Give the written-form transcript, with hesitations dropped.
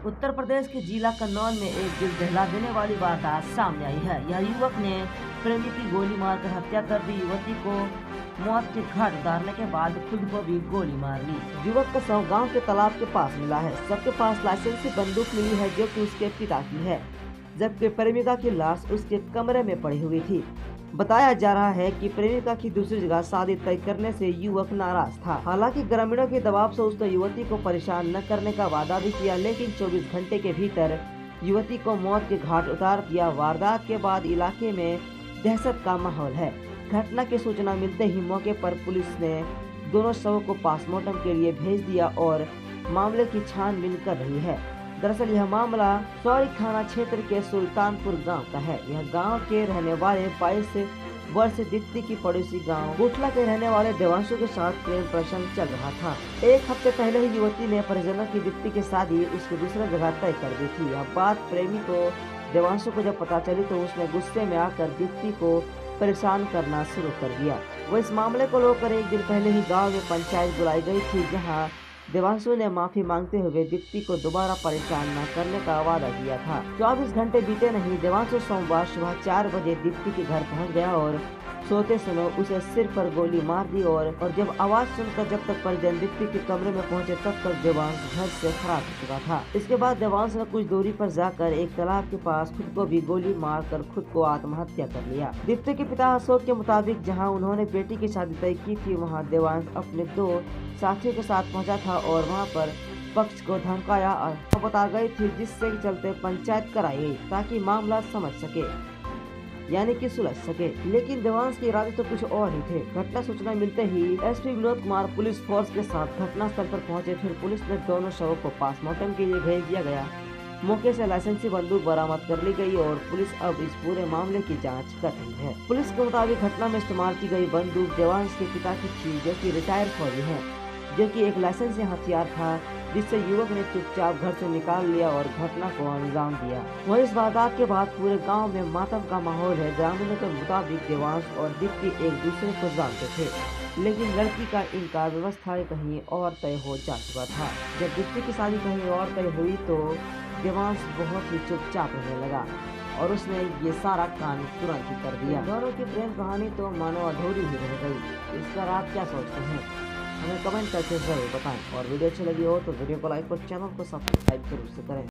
उत्तर प्रदेश के जिला कन्नौज में एक दिल दहला देने वाली वारदात सामने आई है। यह युवक ने प्रेमी की गोली मारकर हत्या कर दी। युवती को मौत के घाट उतारने के बाद खुद को भी गोली मार ली। युवक का शव गांव के तालाब के पास मिला है। सबके पास लाइसेंसी बंदूक मिली है जो कि उसके पिता की है, जबकि प्रेमिका की लाश उसके कमरे में पड़ी हुई थी। बताया जा रहा है कि प्रेमिका की दूसरी जगह शादी तय करने से युवक नाराज था। हालांकि ग्रामीणों के दबाव से उसने युवती को परेशान न करने का वादा भी किया, लेकिन 24 घंटे के भीतर युवती को मौत के घाट उतार दिया। वारदात के बाद इलाके में दहशत का माहौल है। घटना की सूचना मिलते ही मौके पर पुलिस ने दोनों शवों को पोस्टमार्टम के लिए भेज दिया और मामले की छानबीन कर रही है। दरअसल यह मामला सौरी थाना क्षेत्र के सुल्तानपुर गांव का है। यह गांव के रहने वाले 22 वर्ष दीप्ति की पड़ोसी गांव गुठला के रहने वाले देवांशु के साथ प्रेम प्रसंग चल रहा था। एक हफ्ते पहले ही युवती ने परिजनों की दीप्ति की शादी उसकी दूसरी जगह तय कर दी थी। यह बात प्रेमी को देवांशु को जब पता चली तो उसने गुस्से में आकर दीप्ति को परेशान करना शुरू कर दिया। वो इस मामले को लेकर एक दिन पहले ही गाँव में पंचायत बुलाई गई थी, जहाँ देवांशु ने माफी मांगते हुए दीप्ति को दोबारा परेशान न करने का वादा किया था। 24 घंटे बीते नहीं, देवांशु सोमवार सुबह 4 बजे दीप्ति के घर पहुंच गया और सोते समय उसे सिर पर गोली मार दी और जब आवाज सुनकर जब तक परिजन दीप्ति के कमरे में पहुंचे तब तक देवांश घर से फरार हो चुका था। इसके बाद देवांश ने कुछ दूरी पर जाकर एक तालाब के पास खुद को भी गोली मारकर खुद को आत्महत्या कर लिया। दीप्ति के पिता अशोक के मुताबिक जहां उन्होंने बेटी की शादी तय की थी, वहां देवांश अपने 2 साथियों के साथ पहुंचा था और वहां पर पक्ष को धमकाया और बता गई थी, जिससे चलते पंचायत कराई गई ताकि मामला समझ सके, यानी कि सुलझ सके। लेकिन देवांश के इरादे तो कुछ और ही थे। घटना सूचना मिलते ही SP Vinod Kumar police force के साथ घटनास्थल पर पहुंचे। फिर पुलिस ने दोनों शवों को पोस्टमार्टम के लिए भेज दिया गया। मौके से लाइसेंसी बंदूक बरामद कर ली गई और पुलिस अब इस पूरे मामले की जांच कर रही है। पुलिस के मुताबिक घटना में इस्तेमाल की गई बंदूक देवांश के पिता की थी, जो कि रिटायर्ड फौजी है, जो कि एक लाइसेंसी हथियार था, जिससे युवक ने चुपचाप घर से निकाल लिया और घटना को अंजाम दिया। वहीं इस वारदात के बाद पूरे गांव में मातम का माहौल है। ग्रामीणों के मुताबिक देवांश और दीप्ति एक दूसरे को जानते थे, लेकिन लड़की का इनकार व्यवस्था कहीं और तय हो जा चुका था। जब दीप्ति की शादी कहीं और तय हुई तो देवांश बहुत ही चुपचाप रहने लगा और उसने ये सारा काम तुरंत ही कर दिया। दोनों की प्रेम कहानी तो मानो अधूरी ही रह गई। इस पर आप क्या सोचते हैं, हमें कमेंट करके जरूर बताएं। और वीडियो अच्छी लगी हो तो वीडियो को लाइक और चैनल को सब्सक्राइब जरूर से करें।